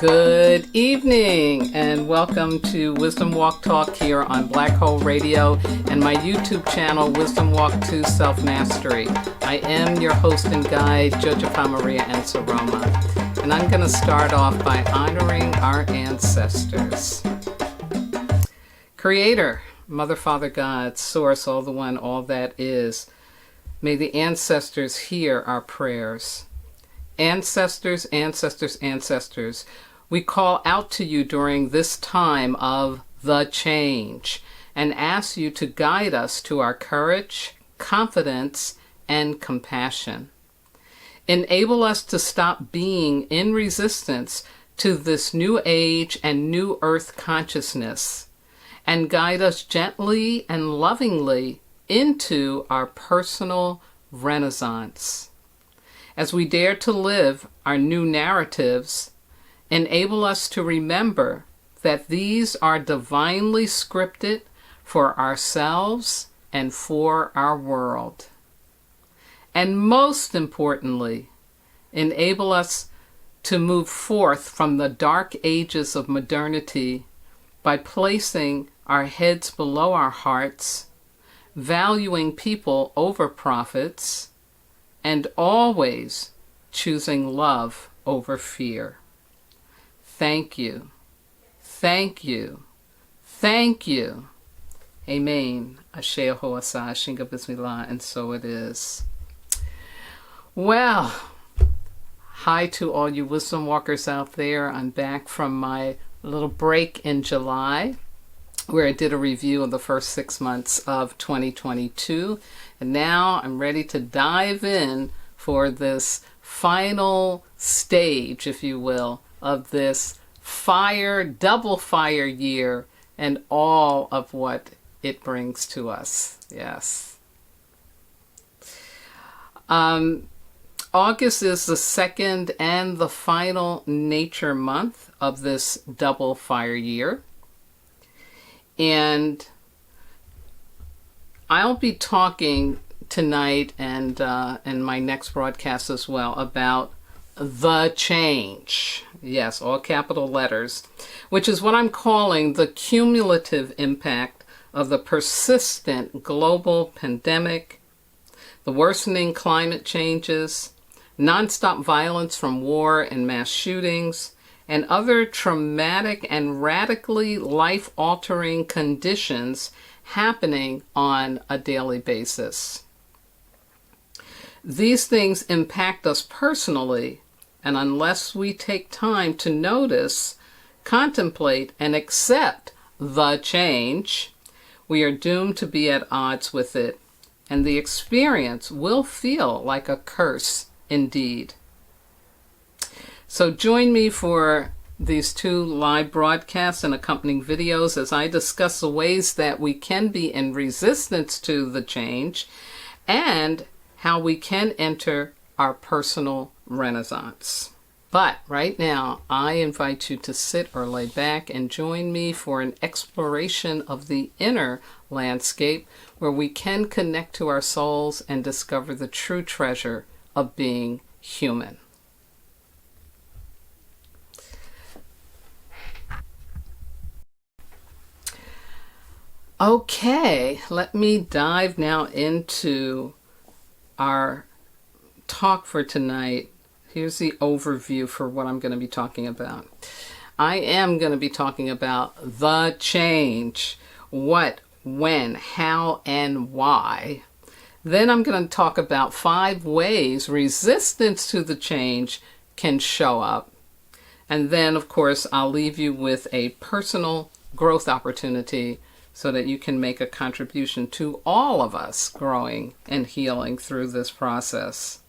Good evening and welcome to Wisdom Walk Talk here on Black Hole Radio and my YouTube channel, Wisdom Walk to Self-Mastery. I am your host and guide, Jojo Maria and Saroma, and I'm going to start off by honoring our ancestors. Creator, Mother, Father, God, Source, all the one, all that is. May the ancestors hear our prayers. Ancestors, ancestors, ancestors, we call out to you during this time of the change and ask you to guide us to our courage, confidence, and compassion. Enable us to stop being in resistance to this new age and new earth consciousness, and guide us gently and lovingly into our personal renaissance. As we dare to live our new narratives, enable us to remember that these are divinely scripted for ourselves and for our world. And most importantly, enable us to move forth from the dark ages of modernity by placing our heads below our hearts, valuing people over profits, and always choosing love over fear. Thank you, thank you, thank you. Amen. Asher Hoasa, Shinga Bismillah, and so it is. Well, hi to all you wisdom walkers out there. I'm back from my little break in July, where I did a review of the first 6 months of 2022. And now I'm ready to dive in for this final stage, if you will, of this double fire year and all of what it brings to us. Yes. August is the second and the final nature month of this double fire year. And I'll be talking tonight and in my next broadcast as well about the change. Yes, all capital letters, which is what I'm calling the cumulative impact of the persistent global pandemic, the worsening climate changes, nonstop violence from war and mass shootings, and other traumatic and radically life-altering conditions happening on a daily basis. These things impact us personally, and unless we take time to notice, contemplate, and accept the change, we are doomed to be at odds with it, and the experience will feel like a curse indeed. So join me for these 2 live broadcasts and accompanying videos as I discuss the ways that we can be in resistance to the change and how we can enter our personal renaissance. But right now, I invite you to sit or lay back and join me for an exploration of the inner landscape where we can connect to our souls and discover the true treasure of being human. Okay, let me dive now into our talk for tonight. Here's the overview for what I'm going to be talking about. I am going to be talking about the change. What, when, how, and why. Then I'm going to talk about 5 ways resistance to the change can show up. And then, of course, I'll leave you with a personal growth opportunity so that you can make a contribution to all of us growing and healing through this process.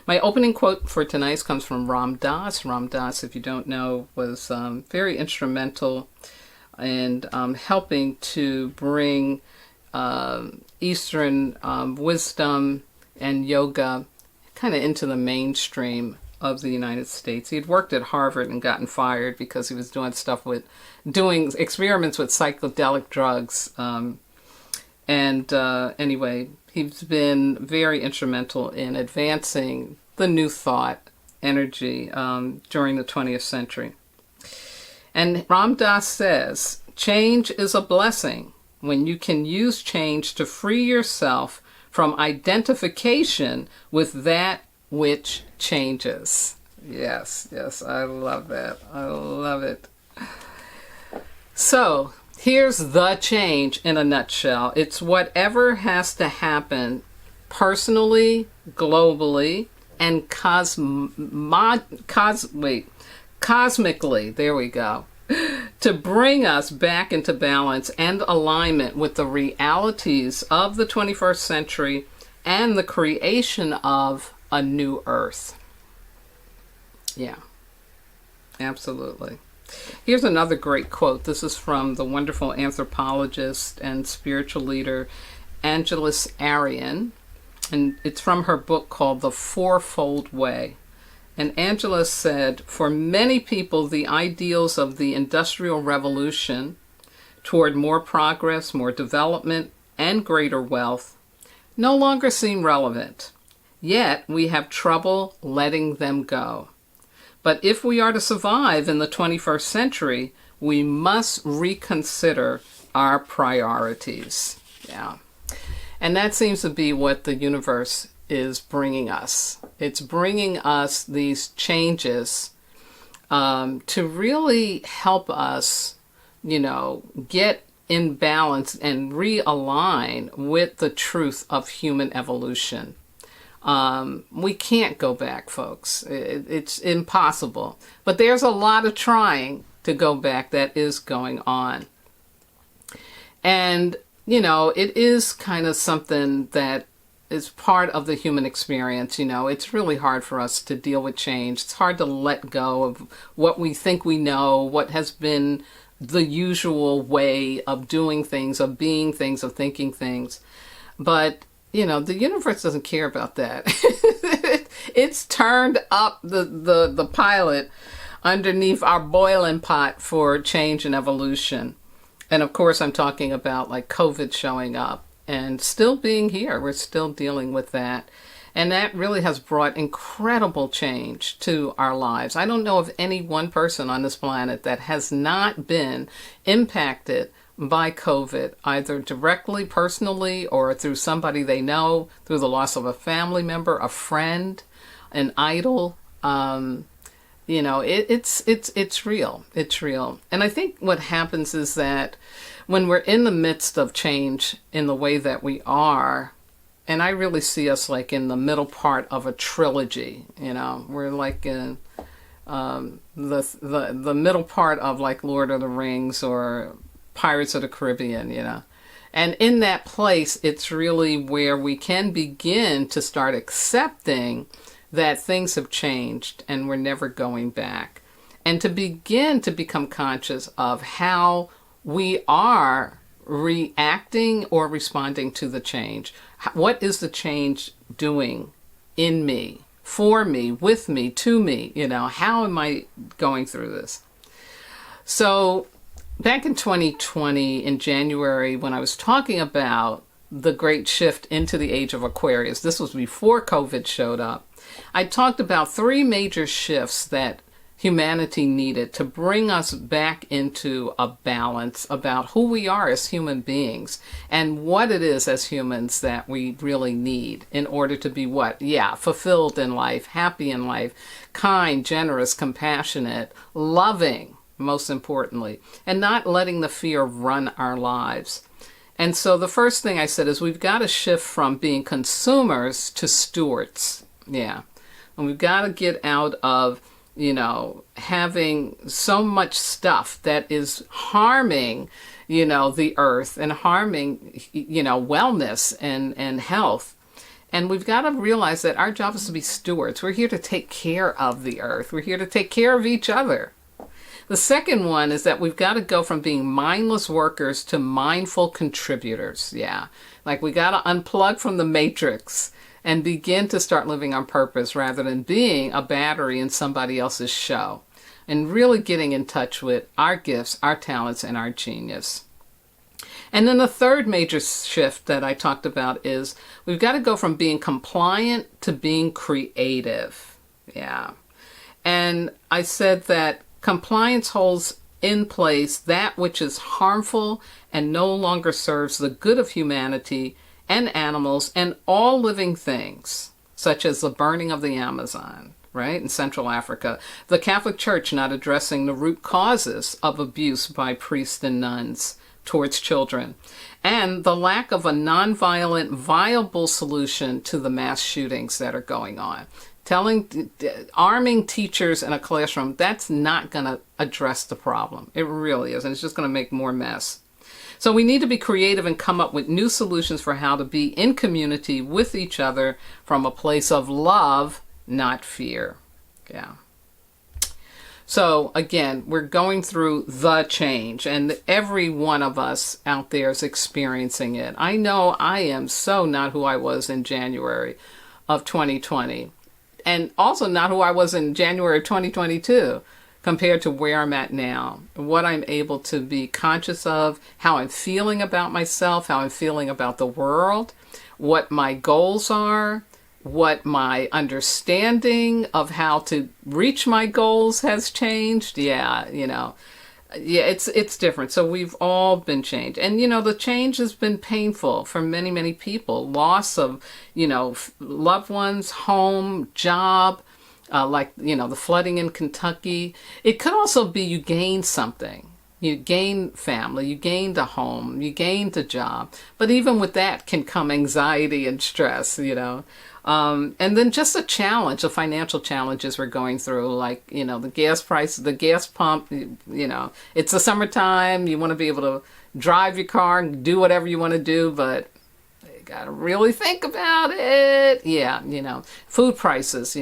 My opening quote for tonight comes from Ram Dass. Ram Dass, if you don't know, was very instrumental in helping to bring Eastern wisdom and yoga kind of into the mainstream of the United States. He had worked at Harvard and gotten fired because he was doing experiments with psychedelic drugs. Anyway, he's been very instrumental in advancing the new thought energy during the 20th century. And Ram Dass says, change is a blessing when you can use change to free yourself from identification with that which changes. Yes, yes, I love that. I love it. So, here's the change in a nutshell. It's whatever has to happen personally, globally, and cosmically, there we go, to bring us back into balance and alignment with the realities of the 21st century and the creation of a new earth. Yeah, absolutely. Here's another great quote. This is from the wonderful anthropologist and spiritual leader Angeles Arian, and it's from her book called The Fourfold Way. And Angeles said, for many people, the ideals of the Industrial Revolution toward more progress, more development, and greater wealth no longer seem relevant. Yet we have trouble letting them go. But if we are to survive in the 21st century, we must reconsider our priorities. Yeah. And that seems to be what the universe is bringing us. It's bringing us these changes to really help us, get in balance and realign with the truth of human evolution. We can't go back, folks. It's impossible. But there's a lot of trying to go back that is going on. And, it is kind of something that is part of the human experience. It's really hard for us to deal with change. It's hard to let go of what we think we know, what has been the usual way of doing things, of being things, of thinking things. But, the universe doesn't care about that. It's turned up the pilot underneath our boiling pot for change and evolution. And of course, I'm talking about like COVID showing up and still being here. We're still dealing with that. And that really has brought incredible change to our lives. I don't know of any one person on this planet that has not been impacted by COVID, either directly, personally, or through somebody they know, through the loss of a family member, a friend, an idol. It's real. It's real. And I think what happens is that when we're in the midst of change in the way that we are, and I really see us like in the middle part of a trilogy, we're like in the middle part of like Lord of the Rings or Pirates of the Caribbean, And in that place, it's really where we can begin to start accepting that things have changed and we're never going back. And to begin to become conscious of how we are reacting or responding to the change. What is the change doing in me, for me, with me, to me? How am I going through this? So back in 2020, in January, when I was talking about the great shift into the age of Aquarius, this was before COVID showed up, I talked about 3 major shifts that humanity needed to bring us back into a balance about who we are as human beings and what it is as humans that we really need in order to be what? Yeah, fulfilled in life, happy in life, kind, generous, compassionate, loving, most importantly, and not letting the fear run our lives. And so the first thing I said is we've got to shift from being consumers to stewards. Yeah. And we've got to get out of, having so much stuff that is harming, the earth and harming, wellness and health. And we've got to realize that our job is to be stewards. We're here to take care of the earth. We're here to take care of each other. The second one is that we've got to go from being mindless workers to mindful contributors. Yeah. Like we got to unplug from the matrix and begin to start living on purpose rather than being a battery in somebody else's show. And really getting in touch with our gifts, our talents, and our genius. And then the third major shift that I talked about is we've got to go from being compliant to being creative. Yeah. And I said that compliance holds in place that which is harmful and no longer serves the good of humanity and animals and all living things, such as the burning of the Amazon, right, in Central Africa, the Catholic Church not addressing the root causes of abuse by priests and nuns towards children, and the lack of a nonviolent, viable solution to the mass shootings that are going on. Arming teachers in a classroom, that's not going to address the problem. It really is, and it's just going to make more mess. So we need to be creative and come up with new solutions for how to be in community with each other from a place of love, not fear. Yeah. So again, we're going through the change, and every one of us out there is experiencing it. I know I am so not who I was in January of 2020, and also not who I was in January of 2022. Compared to where I'm at now, what I'm able to be conscious of, how I'm feeling about myself, how I'm feeling about the world, what my goals are, what my understanding of how to reach my goals has changed. Yeah, it's different. So we've all been changed. And, the change has been painful for many, many people. Loss of, loved ones, home, job, the flooding in Kentucky. It could also be you gained something. You gained family, you gained a home, you gained a job. But even with that can come anxiety and stress, and then just a challenge, the financial challenges we're going through, like, the gas price, the gas pump, it's the summertime, you want to be able to drive your car and do whatever you want to do, but got to really think about it. Yeah, food prices,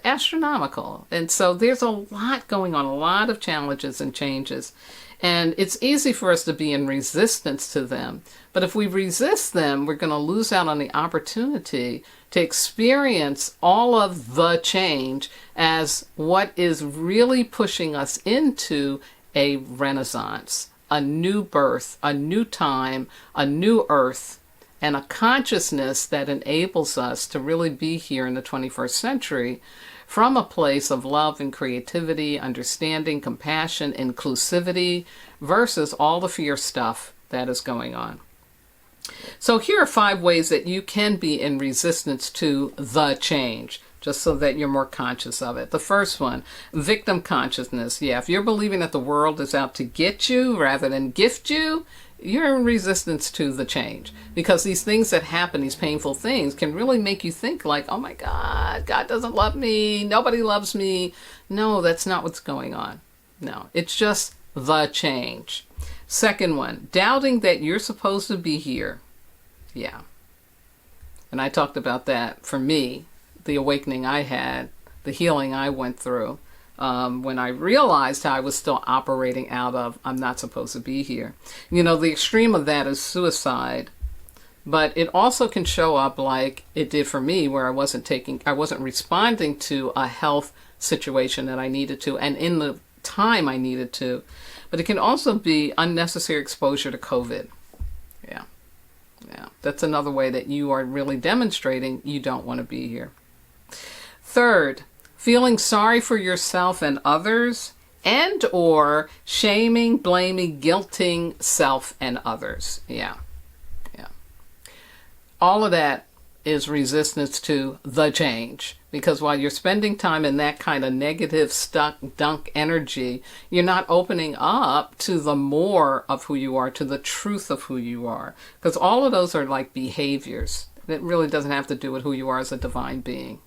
astronomical. And so there's a lot going on, a lot of challenges and changes. And it's easy for us to be in resistance to them. But if we resist them, we're going to lose out on the opportunity to experience all of the change as what is really pushing us into a renaissance, a new birth, a new time, a new earth, and a consciousness that enables us to really be here in the 21st century from a place of love and creativity, understanding, compassion, inclusivity, versus all the fear stuff that is going on. So here are 5 ways that you can be in resistance to the change, just so that you're more conscious of it. The first one, victim consciousness. Yeah, if you're believing that the world is out to get you rather than gift you, you're in resistance to the change, because these things that happen, these painful things, can really make you think like, oh my God, God doesn't love me, nobody loves me. No, that's not what's going on. No, it's just the change. Second one, doubting that you're supposed to be here. Yeah. And I talked about that for me, the awakening I had, the healing I went through. When I realized how I was still operating out of, I'm not supposed to be here. The extreme of that is suicide, but it also can show up like it did for me, where I wasn't responding to a health situation that I needed to, and in the time I needed to. But it can also be unnecessary exposure to COVID. Yeah. That's another way that you are really demonstrating you don't want to be here. Third, feeling sorry for yourself and others, and or shaming, blaming, guilting self and others. Yeah. All of that is resistance to the change, because while you're spending time in that kind of negative, stuck, dunk energy, you're not opening up to the more of who you are, to the truth of who you are, because all of those are like behaviors. It really doesn't have to do with who you are as a divine being.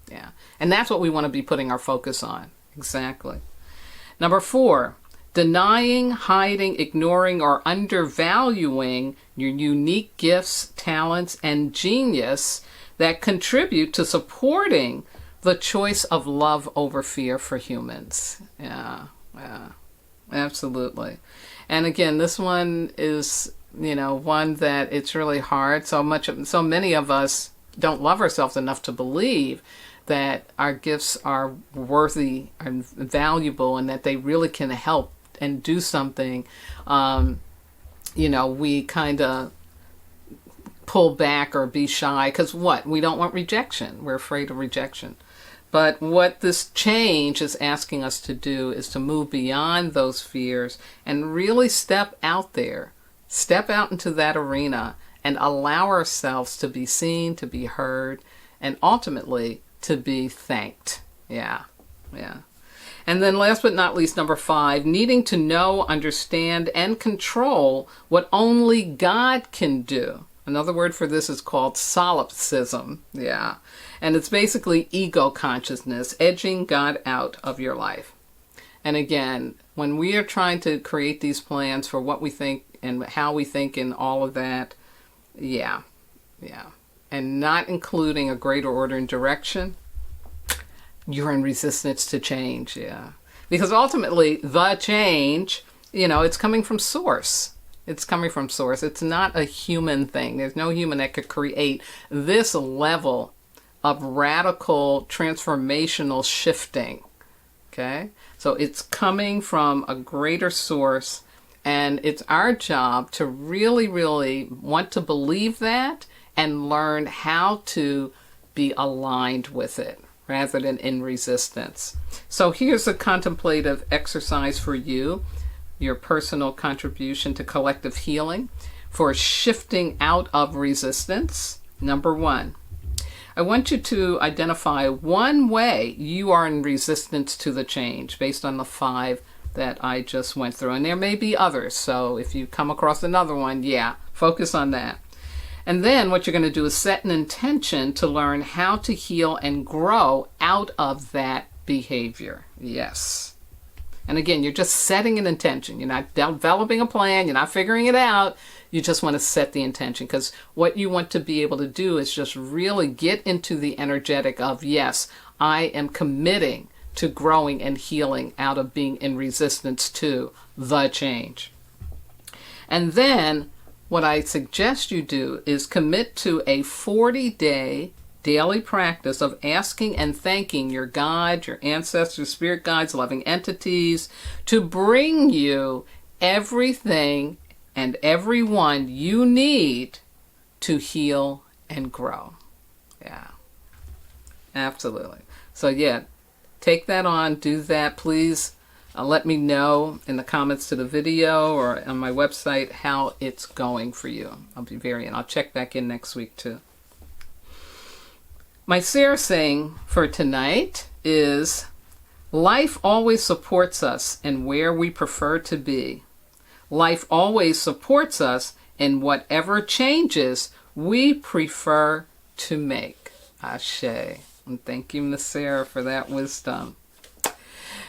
Yeah. And that's what we want to be putting our focus on. Exactly. Number 4, denying, hiding, ignoring, or undervaluing your unique gifts, talents, and genius that contribute to supporting the choice of love over fear for humans. Yeah, absolutely. And again, this one is, one that it's really hard. So many of us don't love ourselves enough to believe that our gifts are worthy and valuable, and that they really can help and do something. We kind of pull back or be shy because we don't want rejection. We're afraid of rejection. But what this change is asking us to do is to move beyond those fears and really step out there, step out into that arena and allow ourselves to be seen, to be heard, and ultimately to be thanked. Yeah. And then last but not least, number 5, needing to know, understand, and control what only God can do. Another word for this is called solipsism. Yeah. And it's basically ego consciousness, edging God out of your life. And again, when we are trying to create these plans for what we think and how we think and all of that, yeah. And not including a greater order and direction, you're in resistance to change, yeah. Because ultimately, the change, it's coming from source. It's coming from source. It's not a human thing. There's no human that could create this level of radical transformational shifting, okay? So it's coming from a greater source, and it's our job to really, really want to believe that and learn how to be aligned with it rather than in resistance. So here's a contemplative exercise for you, your personal contribution to collective healing for shifting out of resistance. Number 1, I want you to identify one way you are in resistance to the change based on the 5 that I just went through. And there may be others, so if you come across another one, focus on that. And then what you're going to do is set an intention to learn how to heal and grow out of that behavior. Yes. And again, you're just setting an intention. You're not developing a plan. You're not figuring it out. You just want to set the intention, because what you want to be able to do is just really get into the energetic of, yes, I am committing to growing and healing out of being in resistance to the change. And then what I suggest you do is commit to a 40-day daily practice of asking and thanking your God, your ancestors, spirit guides, loving entities to bring you everything and everyone you need to heal and grow. Yeah, absolutely. So take that on, do that. Please let me know in the comments to the video or on my website how it's going for you. I'll check back in next week too. My Sara saying for tonight is, life always supports us in where we prefer to be. Life always supports us in whatever changes we prefer to make. Ashe. And thank you, Miss Sara, for that wisdom.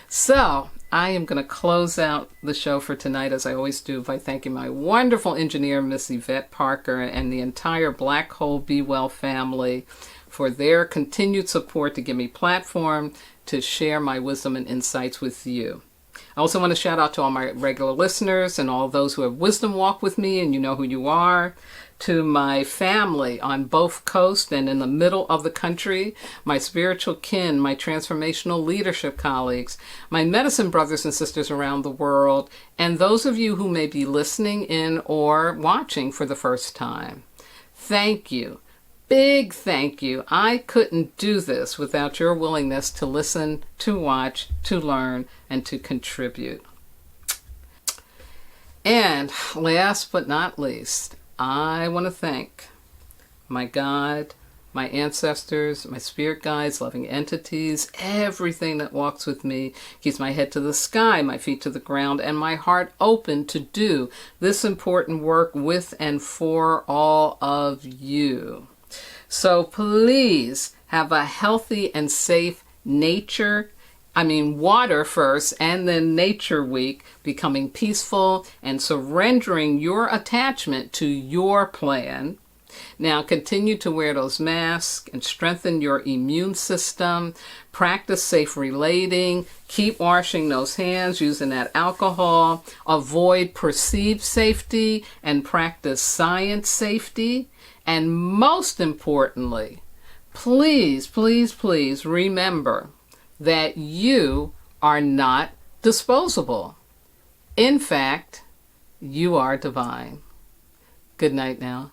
So I am going to close out the show for tonight, as I always do, by thanking my wonderful engineer, Miss Yvette Parker, and the entire Black Hole Be Well family for their continued support to give me platform to share my wisdom and insights with you. I also want to shout out to all my regular listeners and all those who have wisdom walk with me, and you know who you are. To my family on both coasts and in the middle of the country, my spiritual kin, my transformational leadership colleagues, my medicine brothers and sisters around the world, and those of you who may be listening in or watching for the first time. Thank you. Big thank you. I couldn't do this without your willingness to listen, to watch, to learn, and to contribute. And last but not least, I want to thank my God, my ancestors, my spirit guides, loving entities, everything that walks with me, keeps my head to the sky, my feet to the ground, and my heart open to do this important work with and for all of you. So please have a healthy and safe water first, and then nature week, becoming peaceful and surrendering your attachment to your plan. Now continue to wear those masks and strengthen your immune system. Practice safe relating. Keep washing those hands using that alcohol. Avoid perceived safety and practice science safety. And most importantly, please, please, please remember that you are not disposable. In fact, you are divine. Good night now.